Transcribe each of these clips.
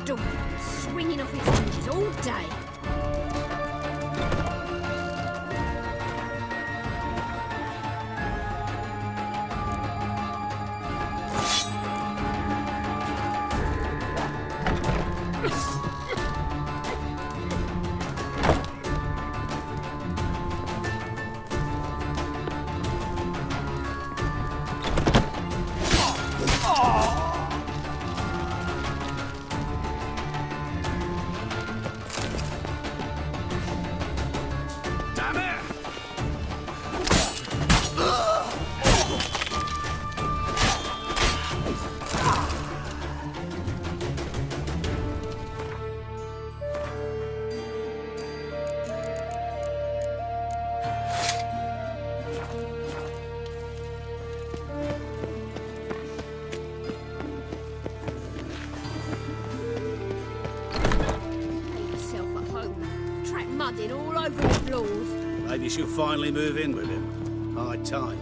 door, swinging off its hinges all day. Mudding all over the floors. Maybe she'll finally move in with him. High time.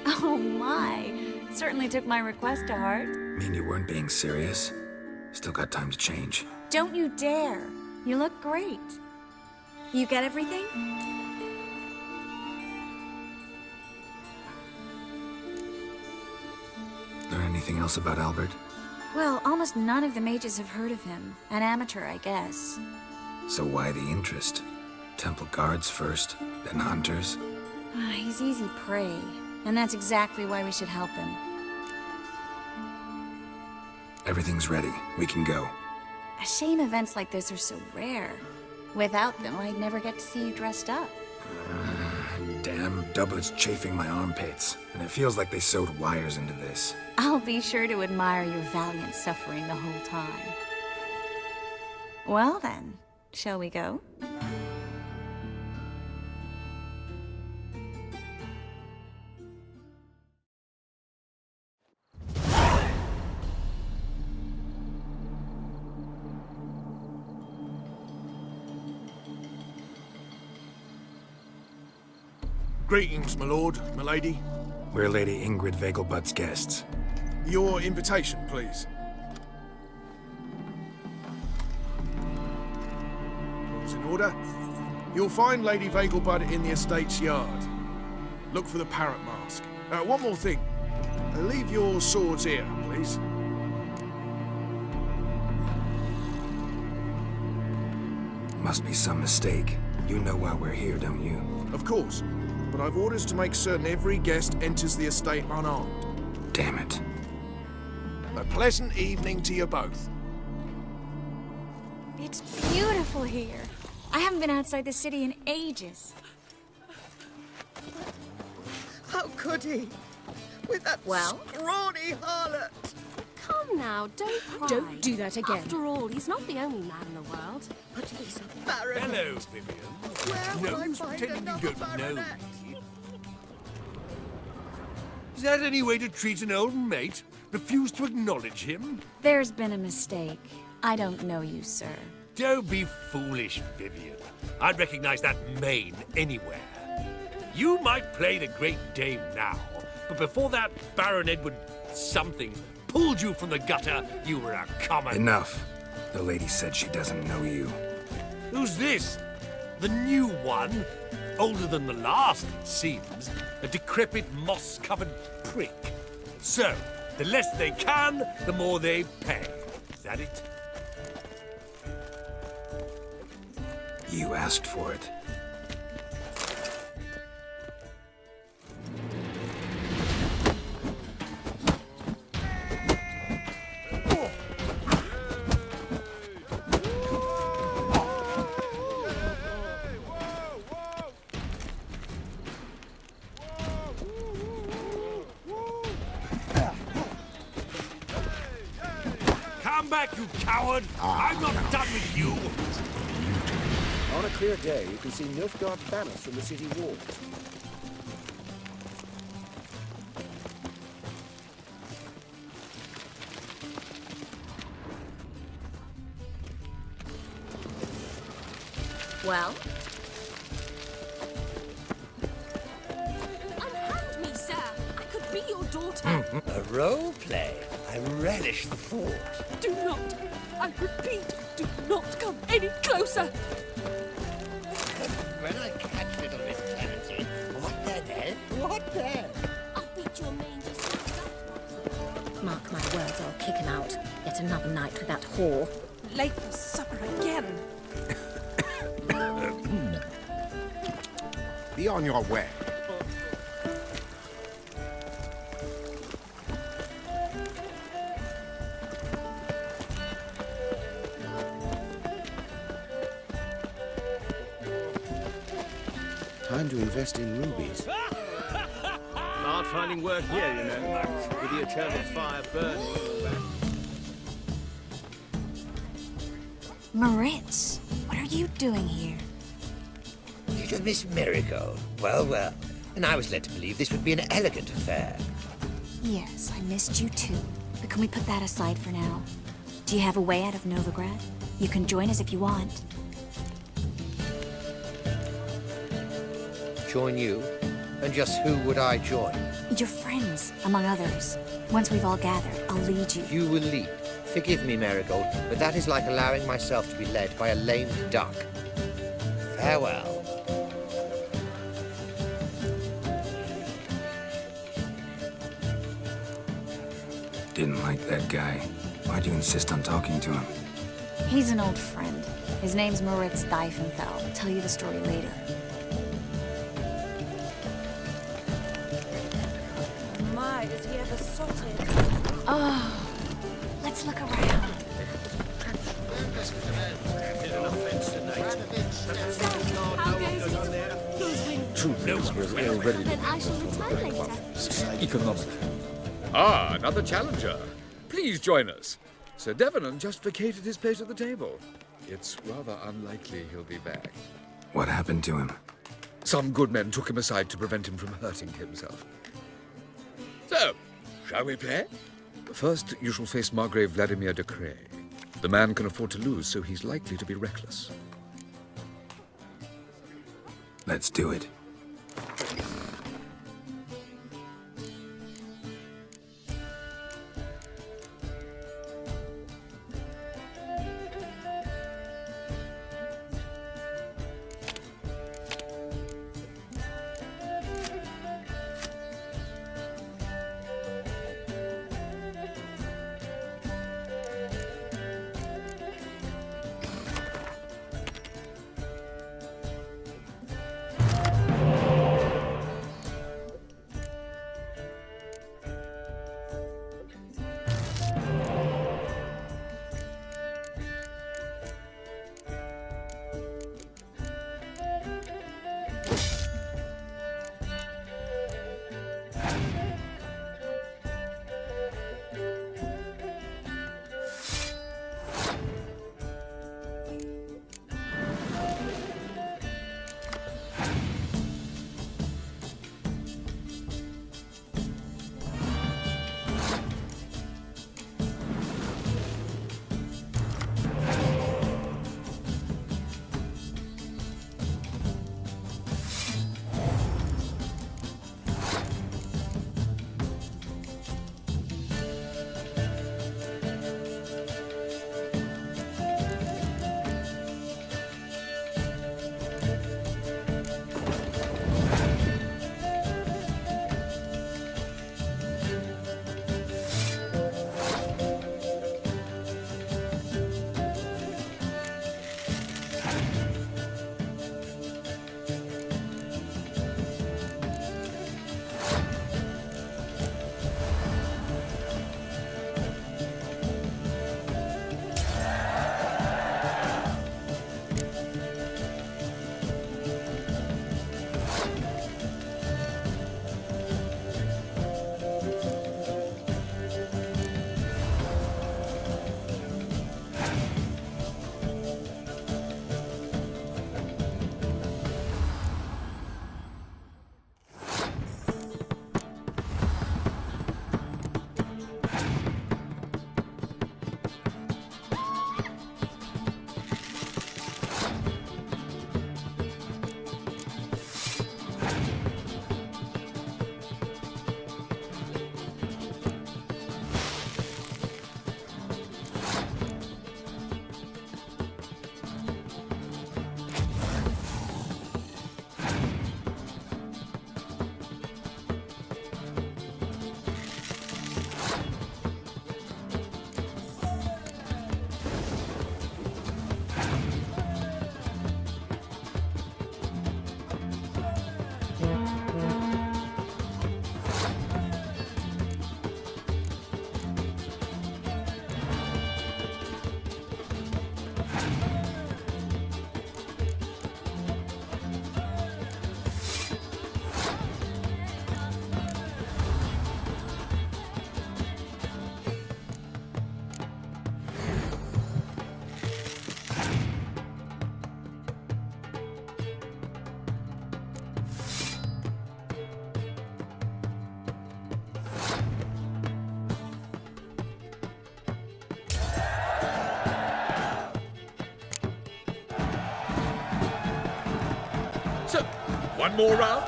Oh my, certainly took my request to heart. Mean you weren't being serious? Still got time to change. Don't you dare. You look great. You get everything? Learn anything else about Albert? Well, almost none of the mages have heard of him. An amateur, I guess. So why the interest? Temple guards first, then hunters? He's easy prey. And that's exactly why we should help him. Everything's ready. We can go. A shame events like this are so rare. Without them, I'd never get to see you dressed up. Damn doublets chafing my armpits. And it feels like they sewed wires into this. I'll be sure to admire your valiant suffering the whole time. Well then, shall we go? Greetings, my lord, my lady. We're Lady Ingrid Vegelbud's guests. Your invitation, please. All's in order. You'll find Lady Vegelbud in the estate's yard. Look for the parrot mask. One more thing. Leave your swords here, please. Must be some mistake. You know why we're here, don't you? Of course. But I've orders to make certain every guest enters the estate unarmed. Damn it. A pleasant evening to you both. It's beautiful here. I haven't been outside the city in ages. How could he? With that scrawny harlot! Come now, don't cry. Don't do that again. After all, he's not the only man in the world. But he's a baronet. Hello, Vivian. Where will I Who's find pretending you another don't know baronet? me? Is that any way to treat an old mate? Refuse to acknowledge him? There's been a mistake. I don't know you, sir. Don't be foolish, Vivian. I'd recognize that mane anywhere. You might play the great dame now, but before that Baron Edward something pulled you from the gutter, you were a common... Enough. The lady said she doesn't know you. Who's this? The new one? Older than the last, it seems. A decrepit, moss-covered prick. So, the less they can, the more they pay. Is that it? You asked for it. Come back, you coward! I'm not done with you! On a clear day, you can see Nilfgaard's banners from the city walls. Well? Unhand me, sir. I could be your daughter. A role play. I relish the thought. Do not, I repeat, do not come any closer. When I catch little Miss Clarity, what then? What then? I'll beat your mangy son. Mark my words, I'll kick him out. Yet another night with that whore. Late for supper again. Be on your way. Time to invest in rubies. Hard finding work here, you know. With the eternal fire burning. Moritz, what are you doing here? Little Miss Marigold. Well, well. And I was led to believe this would be an elegant affair. Yes, I missed you too. But can we put that aside for now? Do you have a way out of Novigrad? You can join us if you want. Join you? And just who would I join? Your friends, among others. Once we've all gathered, I'll lead you. You will lead. Forgive me, Marigold, but that is like allowing myself to be led by a lame duck. Farewell. Didn't like that guy. Why'd you insist on talking to him? He's an old friend. His name's Moritz Diefenfeld. I'll tell you the story later. My, does he ever sorted? Oh, let's look around. How goes it? Who's winning? Troopers were already Then I shall return later. economic. Ah, another challenger. Please join us. Sir Devenant just vacated his place at the table. It's rather unlikely he'll be back. What happened to him? Some good men took him aside to prevent him from hurting himself. So, shall we play? First, you shall face Margrave Vladimir de Cray. The man can afford to lose, so he's likely to be reckless. Let's do it. So, one more round.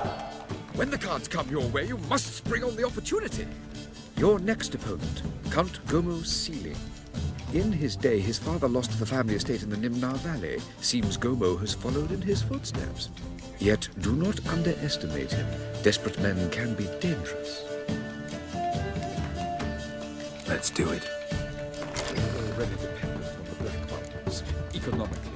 When the cards come your way, you must spring on the opportunity. Your next opponent, Count Gomo Sealing. In his day, his father lost the family estate in the Nimnar Valley. Seems Gomo has followed in his footsteps. Yet, do not underestimate him. Desperate men can be dangerous. Let's do it. We're already dependent on the Black Vipers, economically.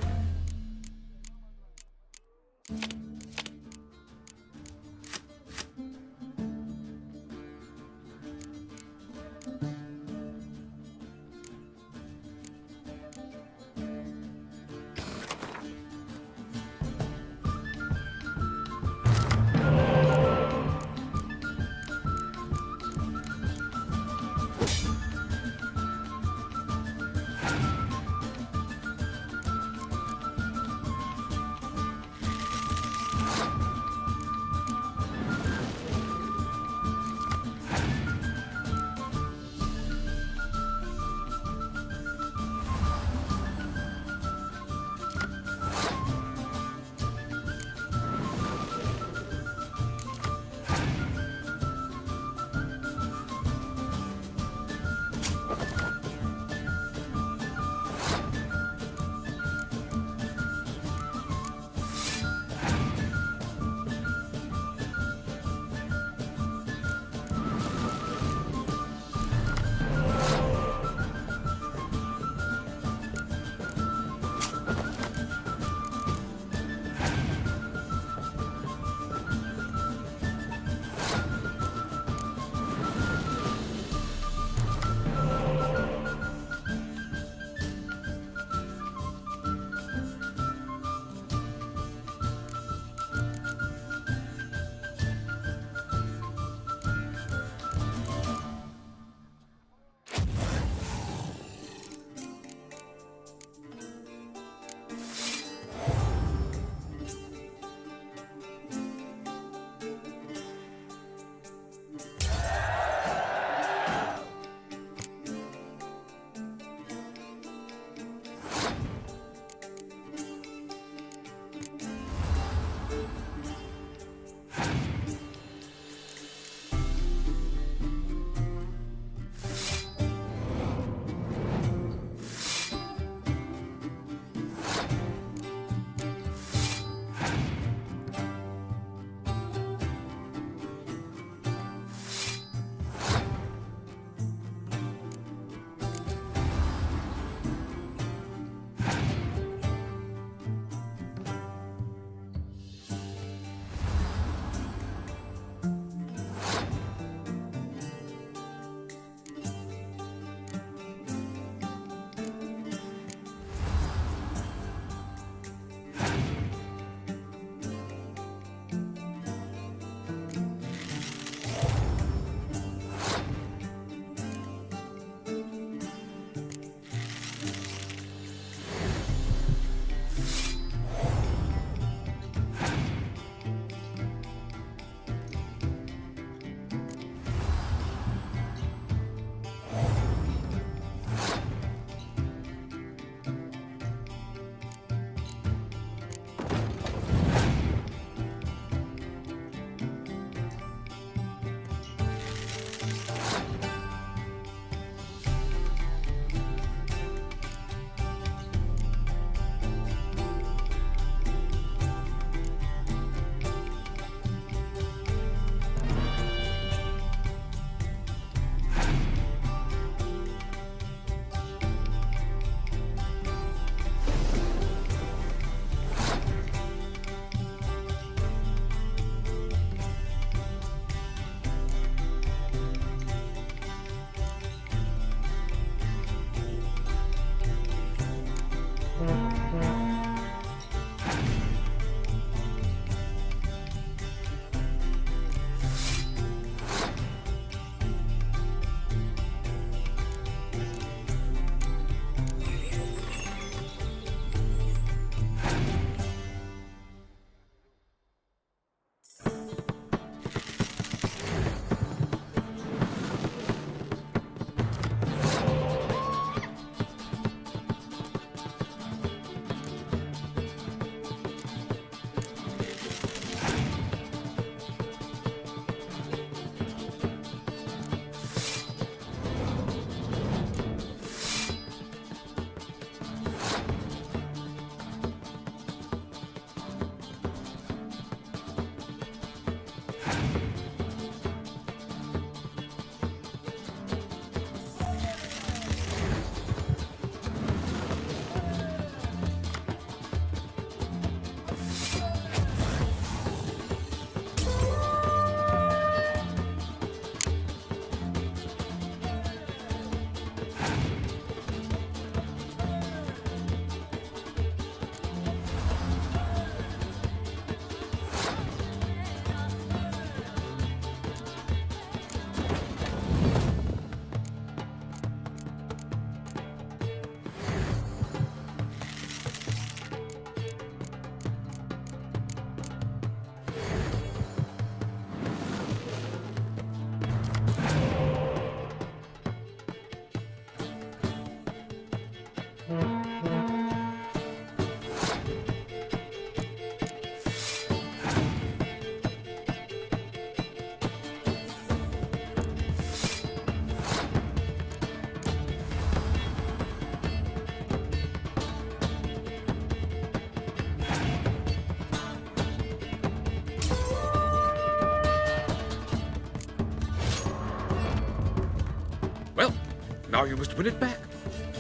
Now you must win it back.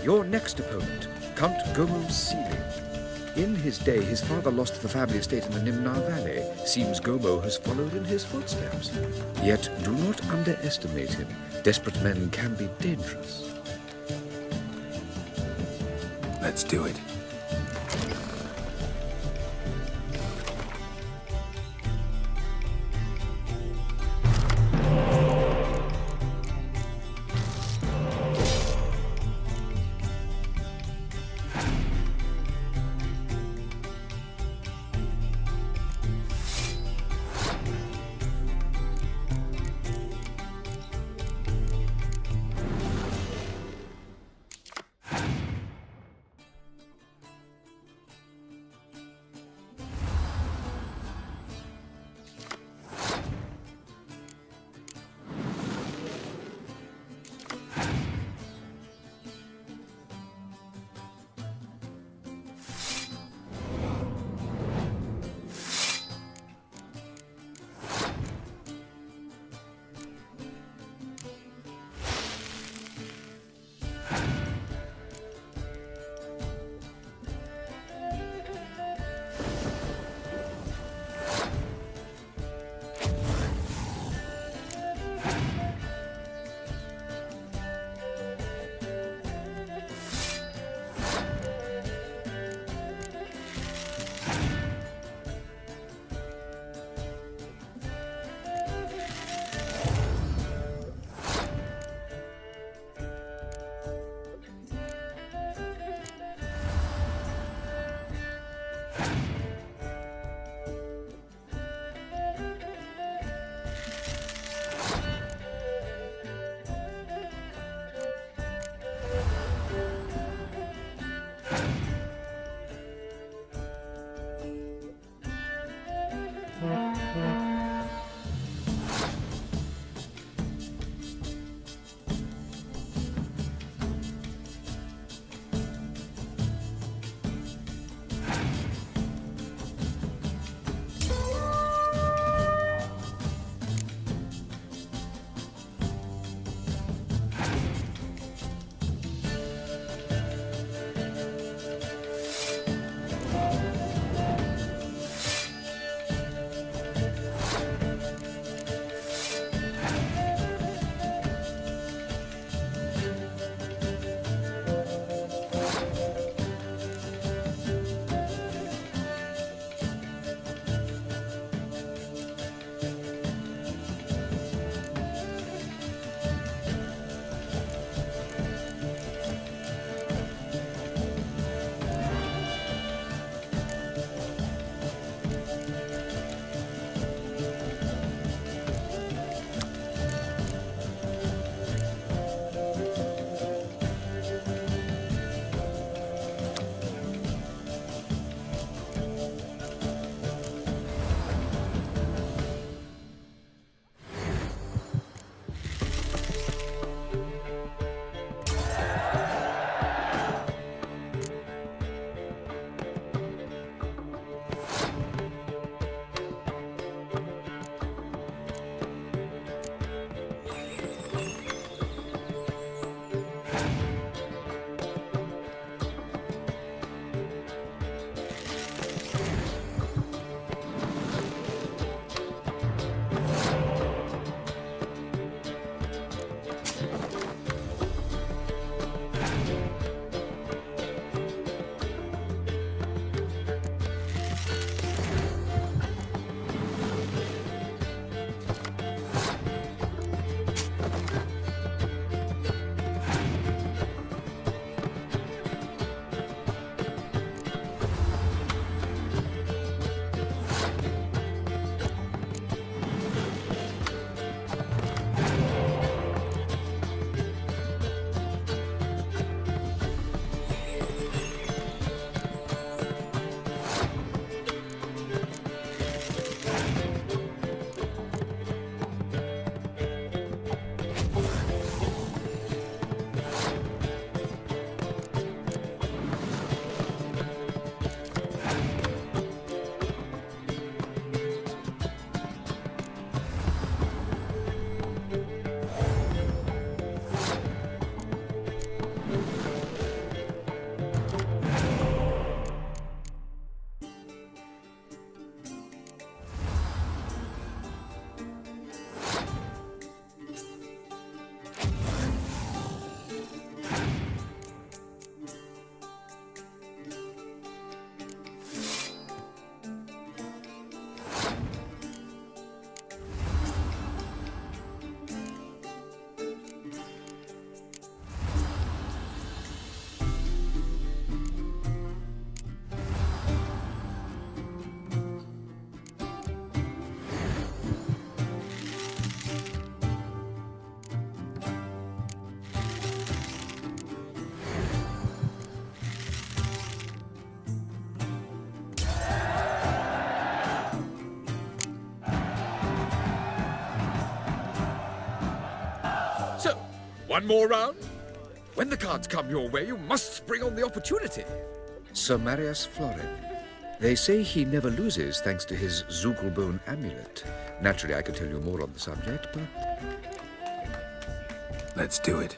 Your next opponent, Count Gomo Sealing. In his day, his father lost the family estate in the Nimnar Valley. Seems Gomo has followed in his footsteps. Yet do not underestimate him. Desperate men can be dangerous. Let's do it. One more round? When the cards come your way, you must spring on the opportunity. Sir Marius Florin. They say he never loses thanks to his Zugelbone amulet. Naturally, I could tell you more on the subject, but... Let's do it.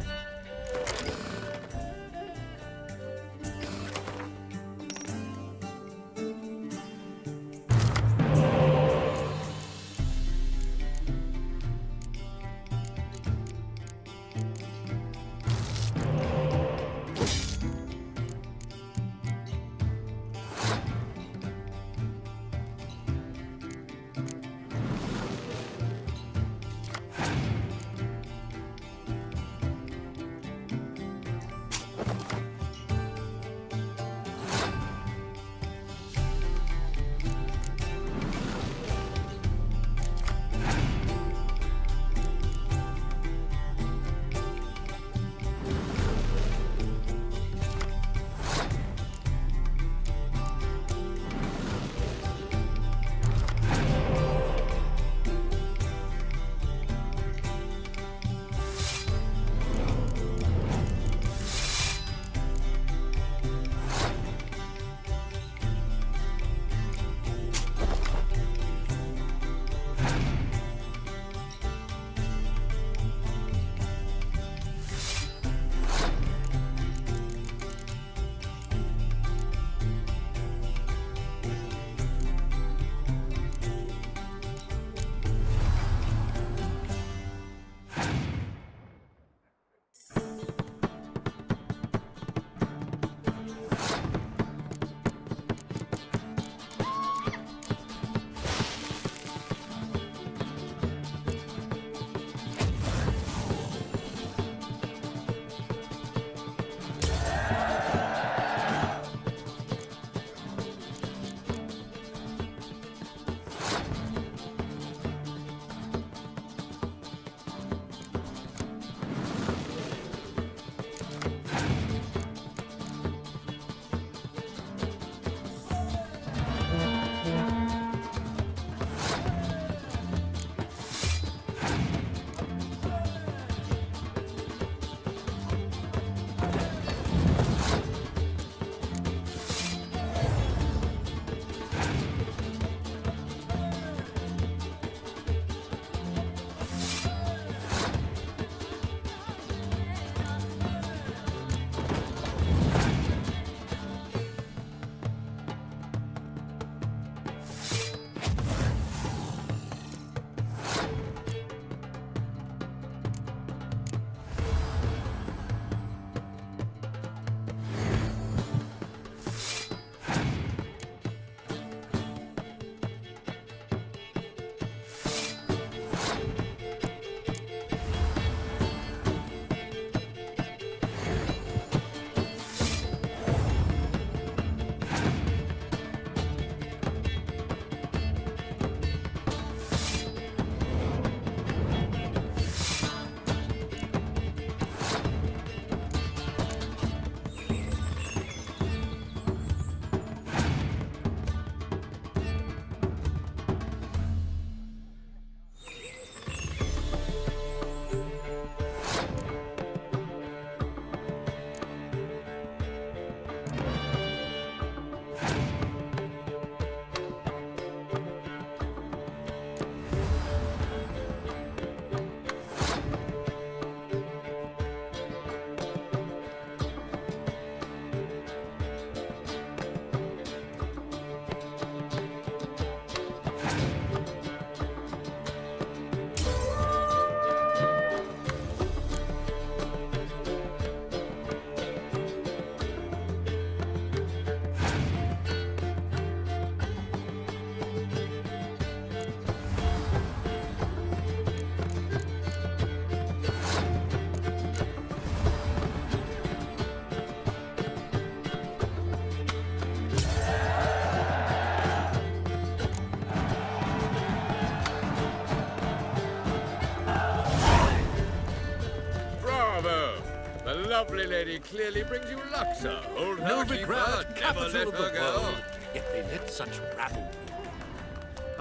lovely lady clearly brings you luck, sir. Hold her, keep her, Novigrad, never capital let of her the go. world. Yet they let such rabble.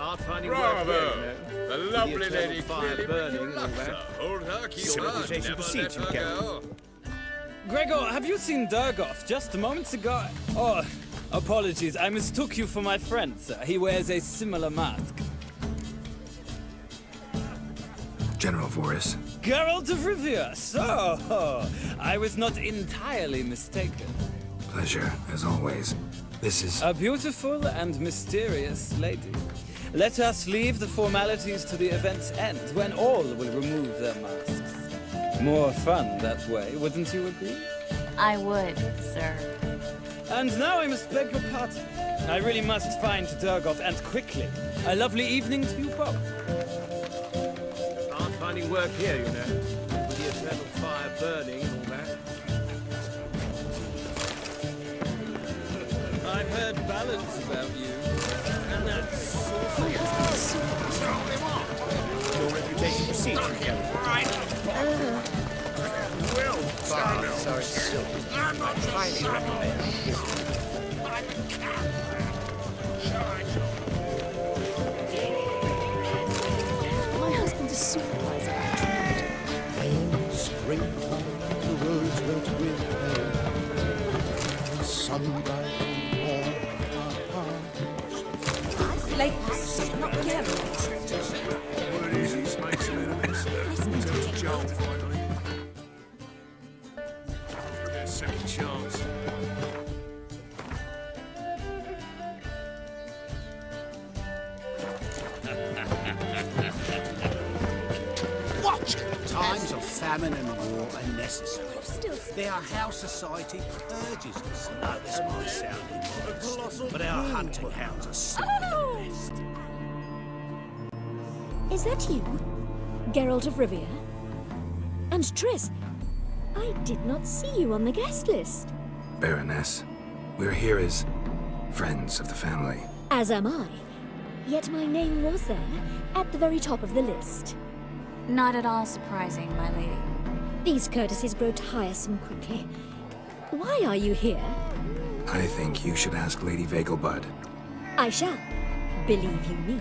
Hard finding work here, Bravo! you know. The With lovely the eternal lady fire clearly burning with and all luck, that. sir. Hold her, keep Your her, reputation never precedes let you, her Geralt. go. Gregor, have you seen Durgoff just moments ago? Oh, apologies. I mistook you for my friend, sir. He wears a similar mask. General Voris. Geralt of Rivia. So, I was not entirely mistaken. Pleasure, as always. This is... A beautiful and mysterious lady. Let us leave the formalities to the event's end, when all will remove their masks. More fun that way, wouldn't you agree? I would, sir. And now I must beg your pardon. I really must find Durgoff, and quickly. A lovely evening to you both. Hard finding work here, you know. With the eternal fire burning and all that. I've heard ballads about you. And that's My husband's so... Your reputation precedes you, Geralt. Sorry. Highly recommend. My husband's a supervisor. Spring upon the roads went with her. Sunlight on our hearts. Like, not Geralt. What it is, he makes a little bit. Tells Joel finally. Get a second chance. Watch! Times of famine and war are necessary. Our house society urges us. Now, this might sound immodest, but our hunting hounds are simply the best. Is that you? Geralt of Rivia? And Triss, I did not see you on the guest list. Baroness. We're here as friends of the family. As am I. Yet my name was there, at the very top of the list. Not at all surprising, my lady. These courtesies grow tiresome quickly. Why are you here? I think you should ask Lady Vegelbud. I shall. Believe you me.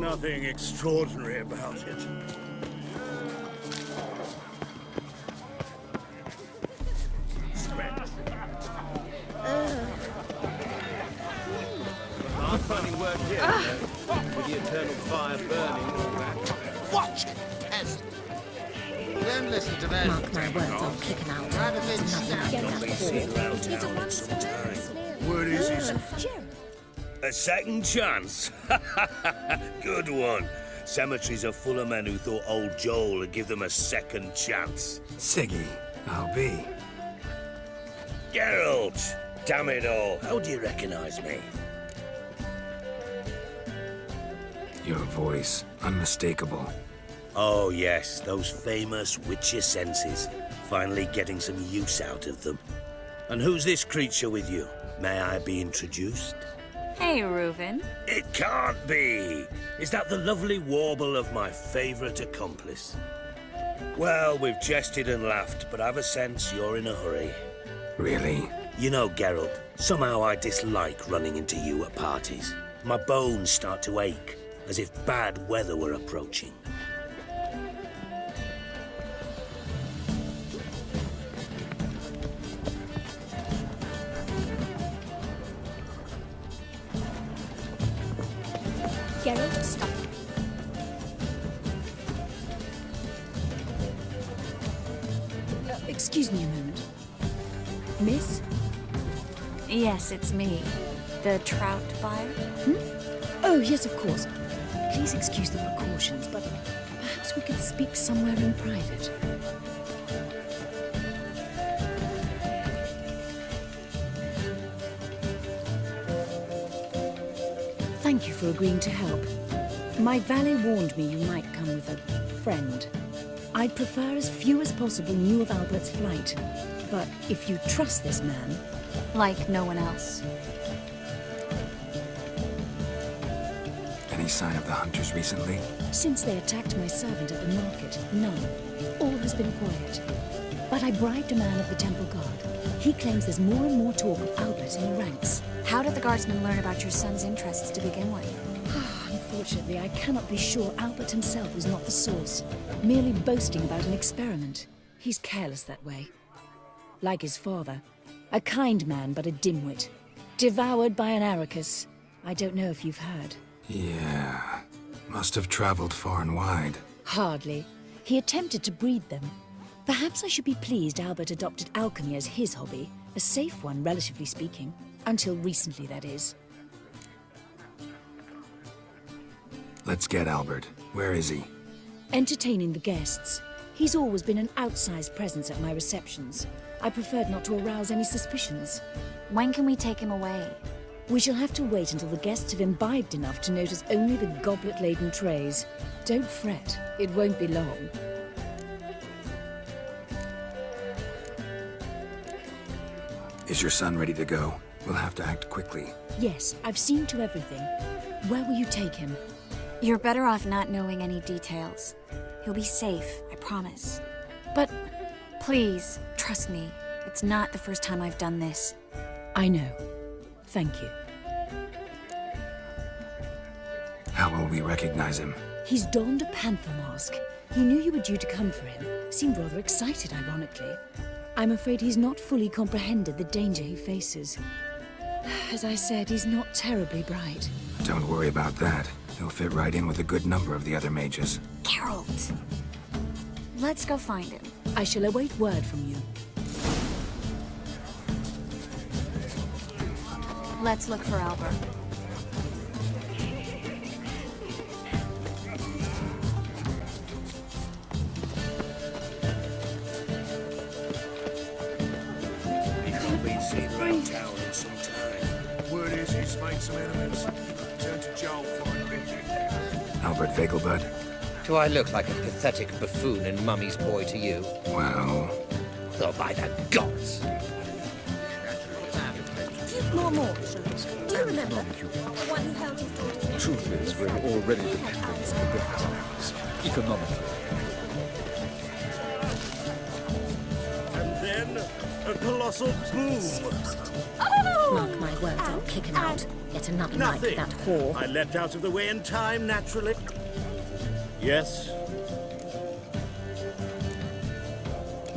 Nothing extraordinary about it. Hard finding work here, you know. With the eternal fire burning and all that. Watch it, peasant. Don't listen to that. Mark my words, I'll kick him out. I'd have been Word is, he's... A second chance? Good one. Cemeteries are full of men who thought old Joel would give them a second chance. Siggy, I'll be. Geralt! Damn it all, how do you recognize me? Your voice, unmistakable. Oh yes, those famous witcher senses. Finally getting some use out of them. And who's this creature with you? May I be introduced? Hey, Reuven. It can't be! Is that the lovely warble of my favourite accomplice? Well, we've jested and laughed, but I've a sense you're in a hurry. Really? You know, Geralt, somehow I dislike running into you at parties. My bones start to ache, as if bad weather were approaching. Geralt, stop. Excuse me a moment. Miss? Yes, it's me. The trout buyer? Oh, yes, of course. Please excuse the precautions, but perhaps we could speak somewhere in private. Thank you for agreeing to help. My valet warned me you might come with a friend. I'd prefer as few as possible knew of Albert's flight. But if you trust this man... Like no one else. Any sign of the hunters recently? Since they attacked my servant at the market, none. All has been quiet. But I bribed a man of the Temple Guard. He claims there's more and more talk of Albert in the ranks. How did the guardsmen learn about your son's interests to begin with? Unfortunately, I cannot be sure Albert himself was not the source, merely boasting about an experiment. He's careless that way. Like his father. A kind man, but a dimwit. Devoured by an Arrakis. I don't know if you've heard. Yeah. Must have traveled far and wide. Hardly. He attempted to breed them. Perhaps I should be pleased Albert adopted alchemy as his hobby. A safe one, relatively speaking. Until recently, that is. Let's get Albert. Where is he? Entertaining the guests. He's always been an outsized presence at my receptions. I preferred not to arouse any suspicions. When can we take him away? We shall have to wait until the guests have imbibed enough to notice only the goblet-laden trays. Don't fret, it won't be long. Is your son ready to go? We'll have to act quickly. Yes, I've seen to everything. Where will you take him? You're better off not knowing any details. He'll be safe, I promise. But... Please, trust me. It's not the first time I've done this. I know. Thank you. How will we recognize him? He's donned a panther mask. He knew you were due to come for him. Seemed rather excited, ironically. I'm afraid he's not fully comprehended the danger he faces. As I said, he's not terribly bright. Don't worry about that. He'll fit right in with a good number of the other mages. Geralt! Let's go find him. I shall await word from you. Let's look for Albert. He can't be seen round town in some time. Word is he's made some enemies. Turn to Joel finally. Albert Vegelbud? Do I look like a pathetic buffoon and Mummy's boy to you? Well... Oh, by the gods! More. Do you remember the one who held his daughter's The truth is, we're already dependent on the Britons, economically. And then, a colossal boom! Oh! Mark my words, I'll kick him out. Yet another night Nothing. with that whore. I leapt out of the way in time, naturally. Yes?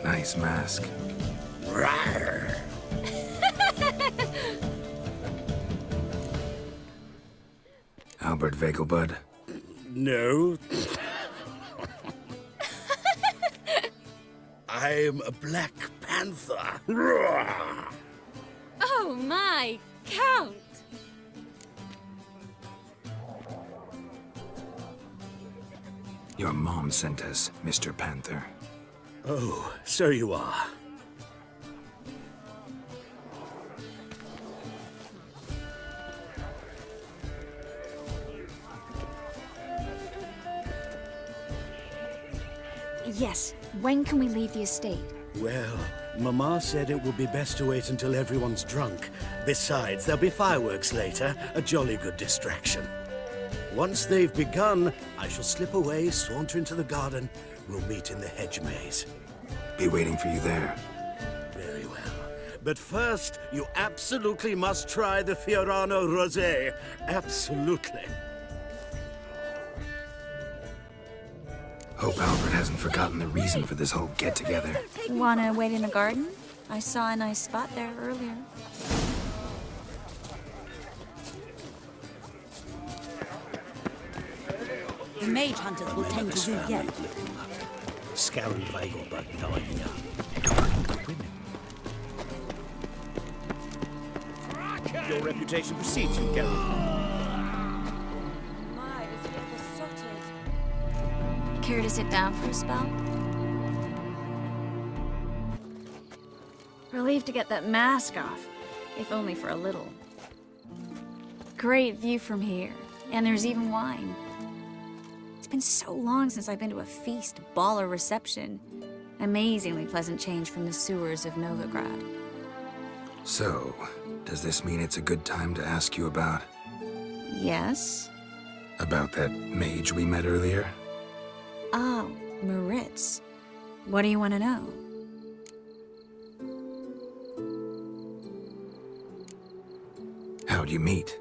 Nice mask. Rawr. Albert Vegelbud? No. I'm a Black Panther. Rawr. Oh my, Count! Your mom sent us, Mr. Panther. Oh, so you are. Yes, when can we leave the estate? Well, Mama said it would be best to wait until everyone's drunk. Besides, there'll be fireworks later, a jolly good distraction. Once they've begun, I shall slip away, saunter into the garden. We'll meet in the hedge maze. Be waiting for you there. Very well. But first, you absolutely must try the Fiorano Rosé. Absolutely. Hope Albert hasn't forgotten the reason for this whole get-together. Wanna wait in the garden? I saw a nice spot there earlier. The mage hunters will tend to do yet. Scarron Vegelbud died here. Your reputation precedes you, Geralt. My, is it besotted? Care to sit down for a spell? Relieved to get that mask off, if only for a little. Great view from here, and there's even wine. It's been so long since I've been to a feast, ball, or reception. Amazingly pleasant change from the sewers of Novigrad. So, does this mean it's a good time to ask you about... Yes? about that mage we met earlier? Oh, Maritz. What do you want to know? How'd you meet?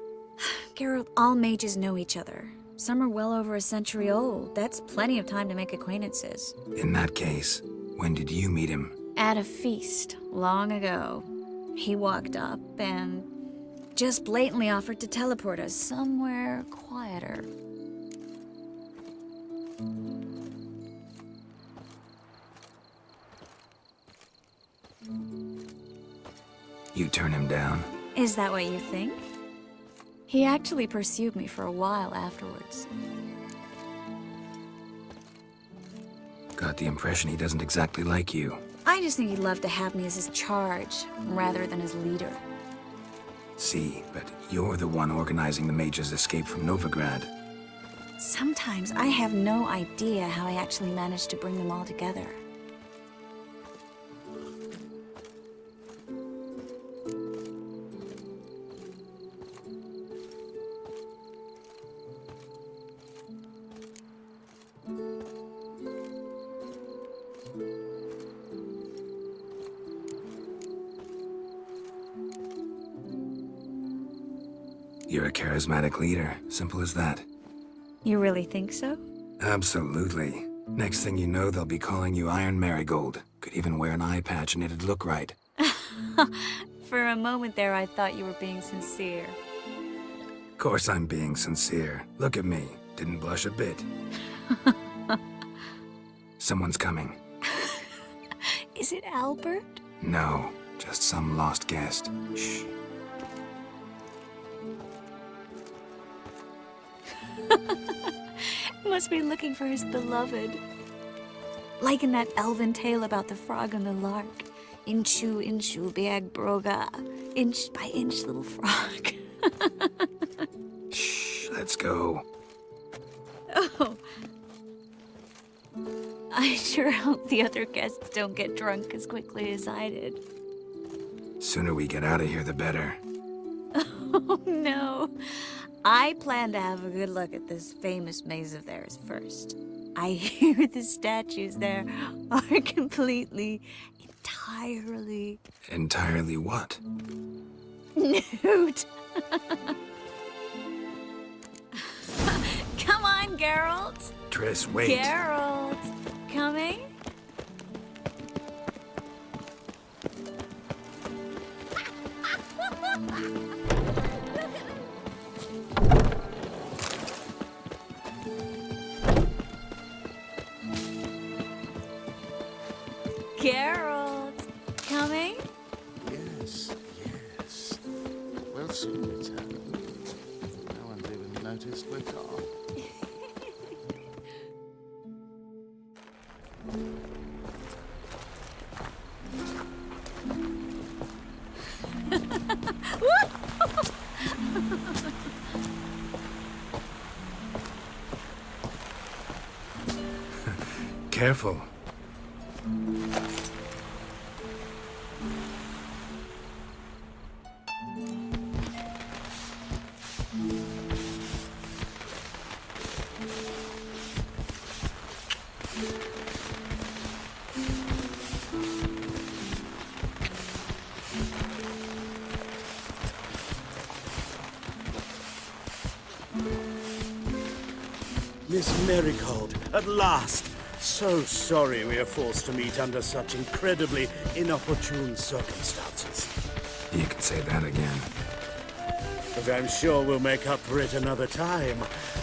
Geralt, all mages know each other. Some are well over a century old. That's plenty of time to make acquaintances. In that case, when did you meet him? At a feast, long ago. He walked up and just blatantly offered to teleport us somewhere quieter. You turn him down? Is that what you think? He actually pursued me for a while afterwards. Got the impression he doesn't exactly like you. I just think he'd love to have me as his charge, rather than his leader. See, but you're the one organizing the mage's escape from Novigrad. Sometimes I have no idea how I actually managed to bring them all together. You're a charismatic leader. Simple as that. You really think so? Absolutely. Next thing you know, they'll be calling you Iron Marigold. Could even wear an eye patch and it'd look right. For a moment there, I thought you were being sincere. Of course I'm being sincere. Look at me. Didn't blush a bit. Someone's coming. Is it Albert? No, just some lost guest. Shh. Must be looking for his beloved. Like in that elven tale about the frog and the lark. Inchu, inchu, biag broga. Inch by inch, little frog. Shh, let's go. Oh. I sure hope the other guests don't get drunk as quickly as I did. Sooner we get out of here, the better. Oh, no. I plan to have a good look at this famous maze of theirs first. I hear the statues there are entirely... Entirely what? Nude. Come on, Geralt. Triss, wait. Geralt. Coming? Geralt, coming? Yes, yes. We'll soon return. No one's even noticed we're gone. Careful. Miss Marigold, at last! So sorry we are forced to meet under such incredibly inopportune circumstances. You can say that again. But I'm sure we'll make up for it another time.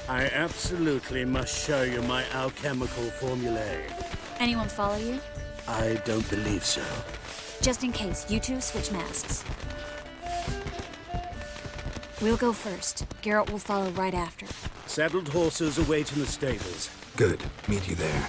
I absolutely must show you my alchemical formulae. Anyone follow you? I don't believe so. Just in case, you two switch masks. We'll go first. Geralt will follow right after. Saddled horses await in the stables. Good. Meet you there.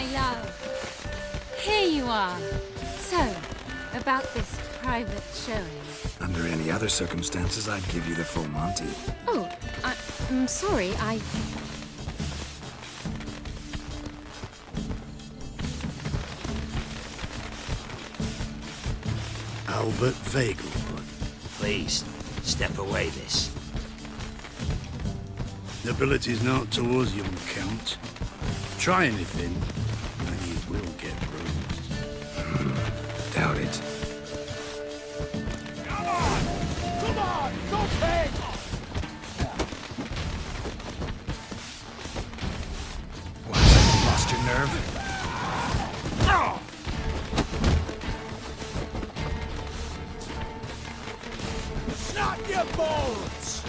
my love. Here you are. So, about this private showing. Under any other circumstances, I'd give you the full Monty. Oh, I'm sorry, Albert Vegelbud. Please, step away, miss. Nobility's not towards young Count. Try anything, and you will get bruised. Doubt it. Come on! Go pay! What? Lost your nerve? Snap your bones!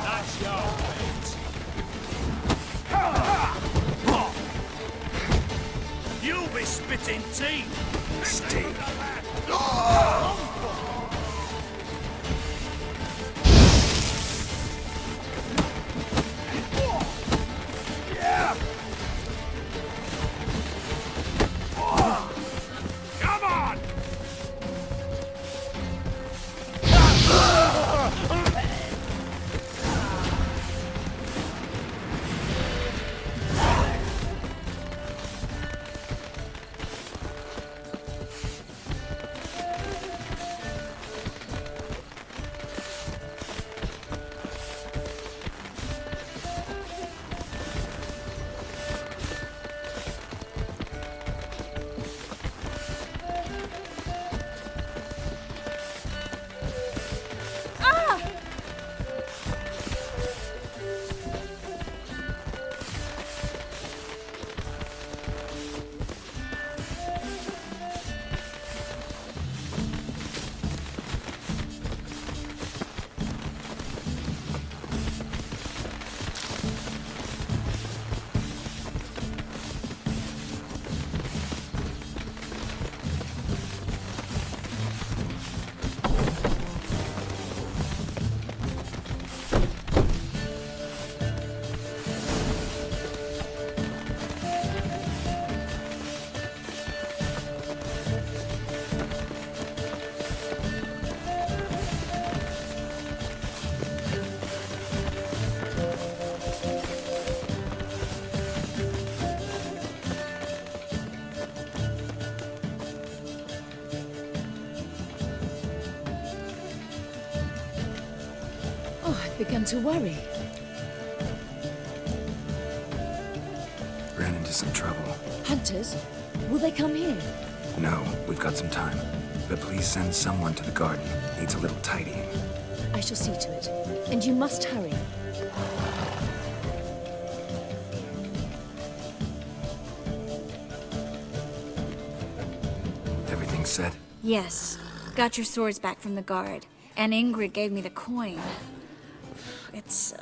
That's your fate. You'll be spitting teeth. Stay. Come on! I've begun to worry. Ran into some trouble. Hunters? Will they come here? No, we've got some time. But please send someone to the garden. Needs a little tidying. I shall see to it. And you must hurry. Everything set? Yes. Got your swords back from the guard. And Ingrid gave me the coin. It's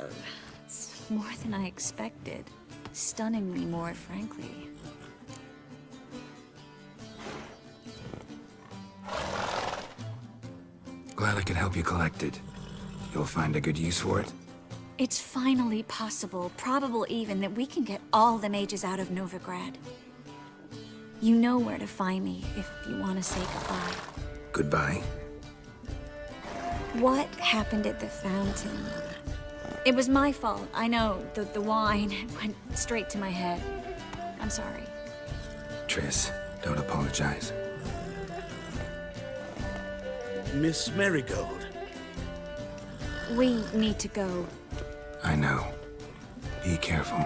more than I expected. Stunningly more, frankly. Glad I could help you collect it. You'll find a good use for it? It's finally possible, probable even, that we can get all the mages out of Novigrad. You know where to find me if you want to say goodbye. Goodbye? What happened at the fountain? It was my fault, I know. The wine went straight to my head. I'm sorry. Triss, don't apologize. Miss Marigold. We need to go. I know. Be careful.